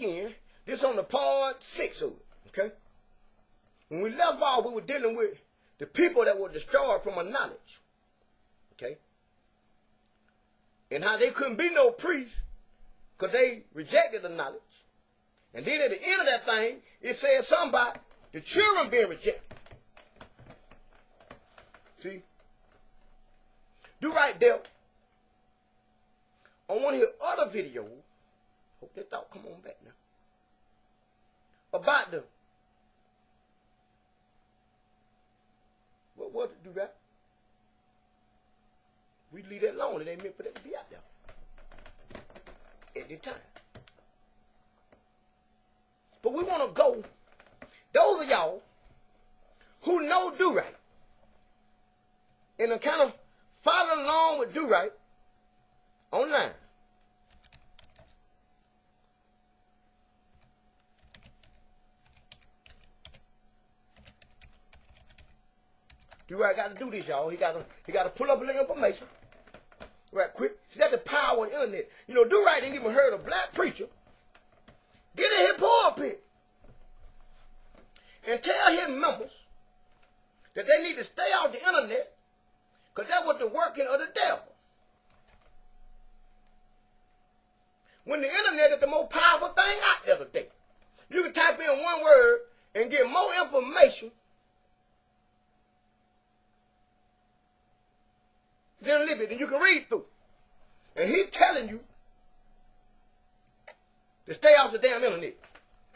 again. This on the part 6 of it, okay? When we left off, we were dealing with the people that were destroyed from a knowledge, okay? And how they couldn't be no priests because they rejected the knowledge. And then at the end of that thing, it says something about the children being rejected. See? Do right there. On one of his other videos, hope that thought come on back now, about the, what was it, do that? We leave that alone. It ain't meant for that to be out there at the time. But we want to go, those of y'all who know do right and are kind of following along with do right online. Do right got to do this, y'all. He got to pull up a little information right quick. See, that's the power of the internet. You know, do right ain't even heard a black preacher get in his pulpit and tell his members that they need to stay off the internet because that was the working of the devil. When the internet is the most powerful thing out there today. You can type in one word and get more information than live it, and you can read through. And he's telling you to stay off the damn internet.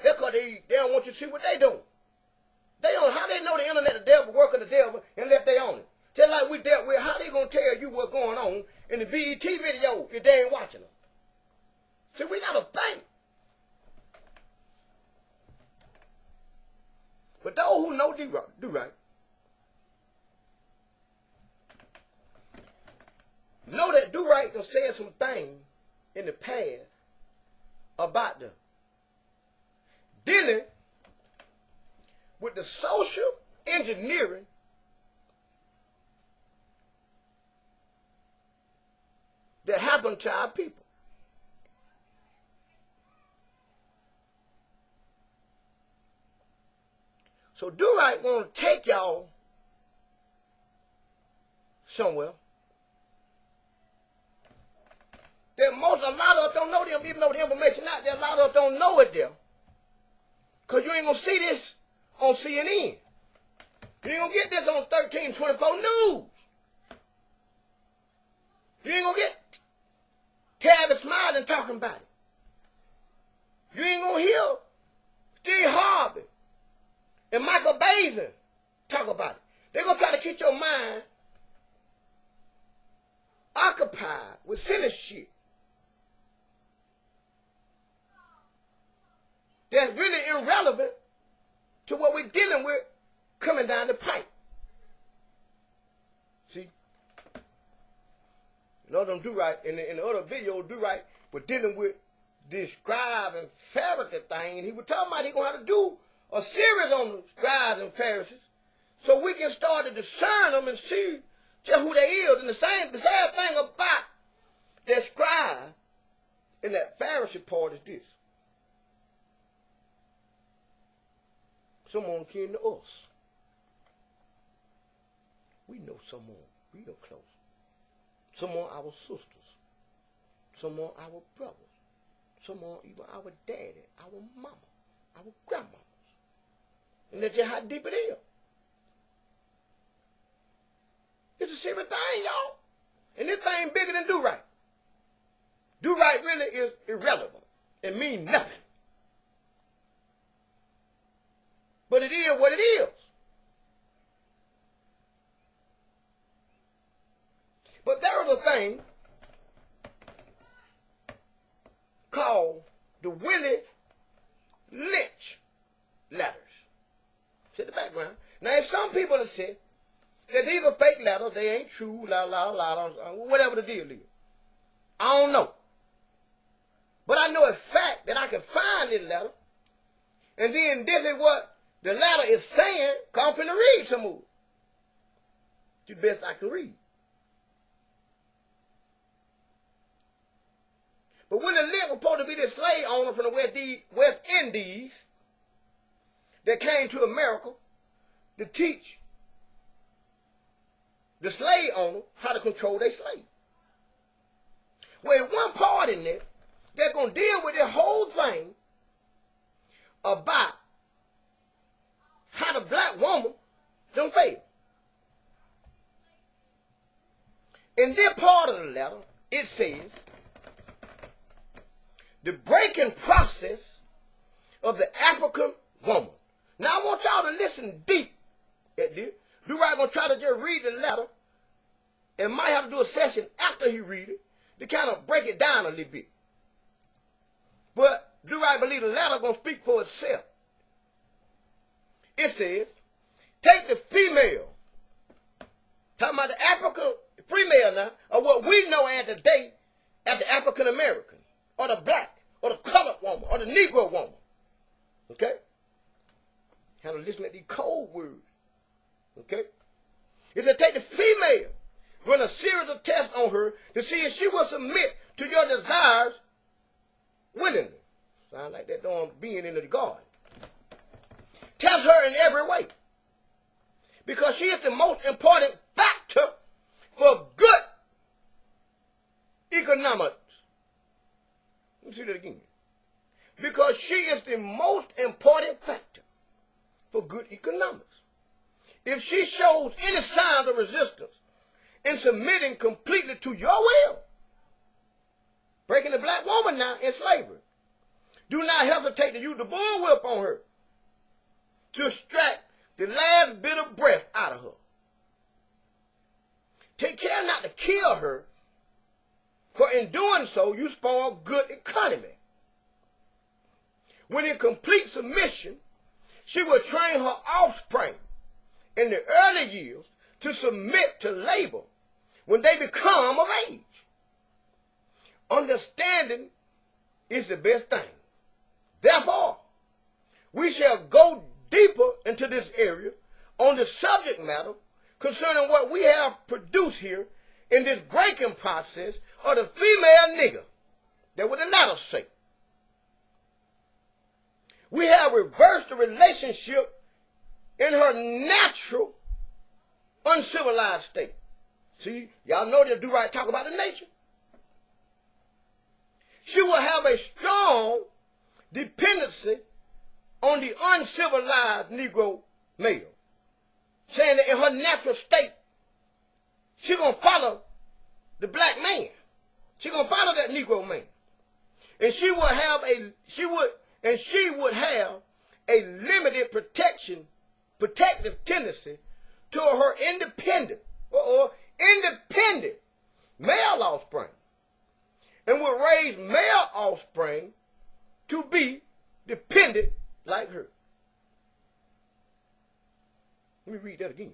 That's because they don't want you to see what they doing. They don't, how they know the internet, the devil, work of the devil, unless they own it. Just like we dealt with, how they going to tell you what's going on in the BET video if they ain't watching them? See, we got to think. But those who know do right, know that do right done said some things in the past about them dealing with the social engineering that happened to our people. So do right want to take y'all somewhere that a lot of us don't know them, even though the information out there, a lot of us don't know it there. Because you ain't going to see this on CNN. You ain't going to get this on 1324 News. You ain't going to get Tabby Smiling talking about it. You ain't going to hear Steve Harvey and Michael Bazin talk about it. They're going to try to keep your mind occupied with silly shit that's really irrelevant to what we're dealing with coming down the pipe. See? In order to do right, in the other video, do right, but dealing with this scribe and Pharisee thing, and he was talking about he going to have to do a series on the scribes and Pharisees so we can start to discern them and see just who they is. And the sad thing about that scribe and that Pharisee part is this. Someone came to us. We know someone real close. Someone our sisters. Someone our brothers. Someone even our daddy, our mama, our grandmamas. And that's just how deep it is. It's a serious thing, y'all. And this thing bigger than do right. Do right really is irrelevant. It means nothing. But it is what it is. But there is a thing called the Willie Lynch letters. See the background. Now, there's some people that say that these are fake letters, they ain't true, whatever the deal is. I don't know. But I know a fact that I can find this letter, and then this is what the letter is saying, because I'm finna read some more. It's the best I can read. But Willie Lynch was supposed to be this slave owner from the West Indies that came to America to teach the slave owner how to control their slave. Well, in one part in there, they're going to deal with this whole thing about how the black woman don't fail. In this part of the letter, it says, the breaking process of the African woman. Now, I want y'all to listen deep at this. Do-Right going to try to just read the letter and might have to do a session after he read it to kind of break it down a little bit. But Do-Right believe the letter going to speak for itself. It says, take the female, talking about the African female now, or what we know as today as the African American, or the black, or the colored woman, or the Negro woman. Okay? Have to listen to these cold words. Okay? It said, take the female, run a series of tests on her to see if she will submit to your desires willingly. Sound like that darn being in the garden. Test her in every way. Because she is the most important factor for good economics. Let me see that again. Because she is the most important factor for good economics. If she shows any signs of resistance in submitting completely to your will, breaking the black woman now in slavery, do not hesitate to use the bullwhip on her to extract the last bit of breath out of her. Take care not to kill her, for in doing so, you spoil good economy. When in complete submission, she will train her offspring in the early years to submit to labor when they become of age. Understanding is the best thing. Therefore, we shall go deeper into this area on the subject matter concerning what we have produced here in this breaking process of the female nigger. That what the letter say. We have reversed the relationship in her natural, uncivilized state. See, y'all know that Do-Right talk about the nature. She will have a strong dependency on the uncivilized Negro male, saying that in her natural state, she's going to follow the black man. She's going to follow that Negro man. And she would have a limited protective tendency to her independent male offspring, and would raise male offspring to be dependent like her. Let me read that again.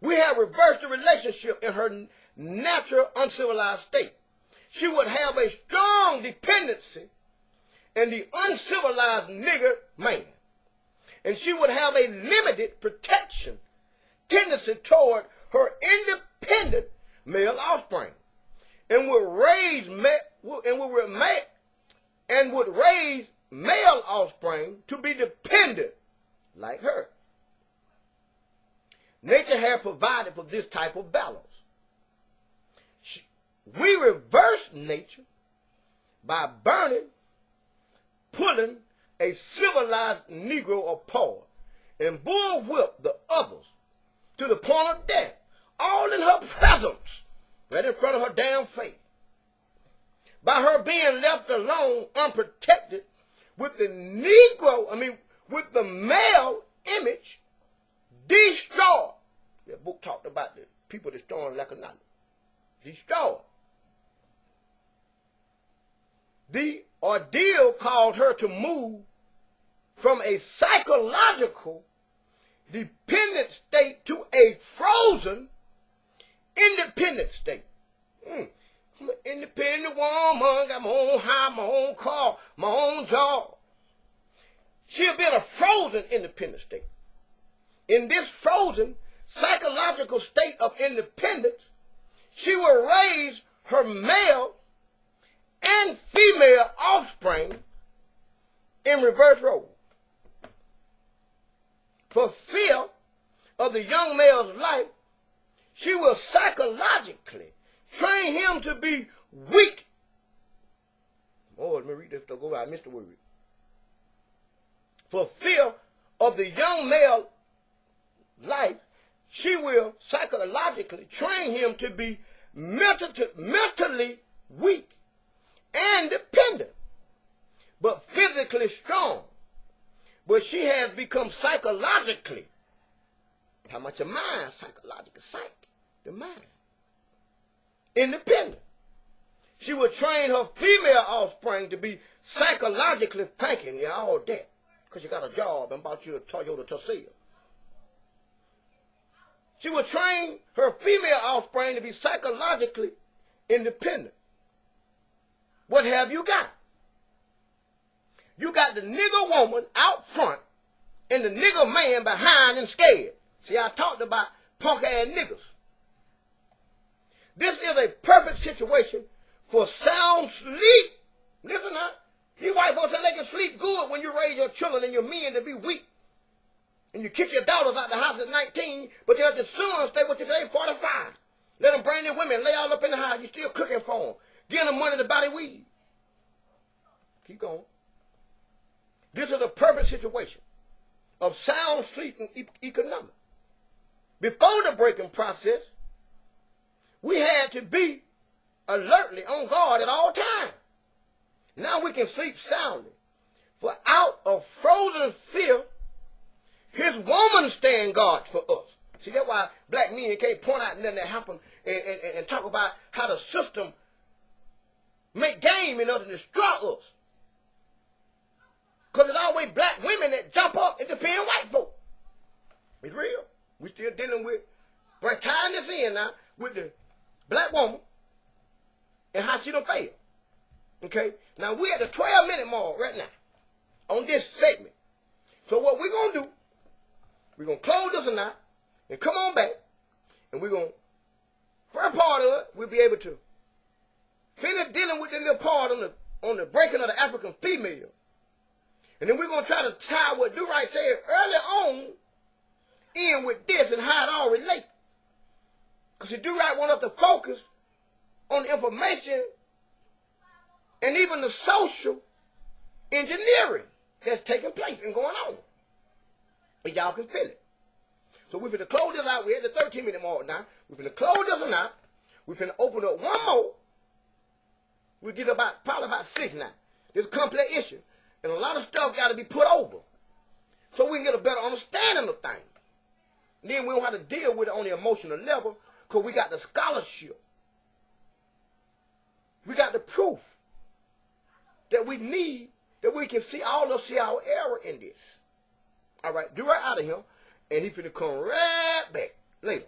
We have reversed the relationship in her natural uncivilized state. She would have a strong dependency in the uncivilized nigger man. And she would have a limited protection tendency toward her independent male offspring. And would raise male offspring to be dependent like her. Nature has provided for this type of balance. We reverse nature by pulling a civilized Negro apart and bullwhip the others to the point of death, all in her presence, right in front of her damn face. By her being left alone, unprotected, with the with the male image destroyed. That book talked about the people destroying like a knowledge. Destroyed. The ordeal caused her to move from a psychological dependent state to a frozen independent state. I'm an independent woman, got my own house, my own car, my own job. She'll be in a frozen independent state. In this frozen psychological state of independence, she will raise her male female offspring in reverse role. For fear of the young male's life, she will psychologically train him to be weak. Oh, let me read this to go. I missed the word. For fear of the young male's life, she will psychologically train him to be mentally weak and dependent, but physically strong. But she has become psychologically, how much your mind, psychological, the mind, independent. She will train her female offspring to be psychologically thinking you're all that because you got a job and bought you a Toyota Tuxedo. She will train her female offspring to be psychologically independent. What have you got? You got the nigger woman out front and the nigger man behind and scared. See, I talked about punk-ass niggas. This is a perfect situation for sound sleep. Listen now. These white folks say they can sleep good when you raise your children and your men to be weak. And you kick your daughters out the house at 19, but you have to soon stay with you till they 45. Let them bring their women, lay all up in the house. You're still cooking for them. Giving them money to buy their weed. Keep going. This is a perfect situation of sound sleep and economics. Before the breaking process, we had to be alertly on guard at all times. Now we can sleep soundly. For out of frozen fear, his woman stand guard for us. See, that's why black men can't point out nothing that happened and talk about how the system make game in us and destroy us. Because it's always black women that jump up and defend white folk. It's real. We're still dealing with, we're tying this in now with the black woman and how she done failed. Okay? Now we're at the 12-minute mark right now on this segment. So what we're going to do, we're going to close this or not and come on back and we're going to, first part of it, we'll be able to finish dealing with the little part on the breaking of the African female. And then we're going to try to tie what Do Right said early on in with this and how it all relates. Because Do Right want us to focus on the information and even the social engineering that's taking place and going on. And y'all can feel it. So we're going to close this out. We're at the 13-minute mark now. We're going to close this one out. We're going to open up one more. We'll get probably about 6 now. This is a complex issue. And a lot of stuff got to be put over. So we can get a better understanding of things. And then we don't have to deal with it on the emotional level because we got the scholarship. We got the proof that we need, that we can see all of us see our error in this. All right, Do Right out of here. And he's going to come right back later.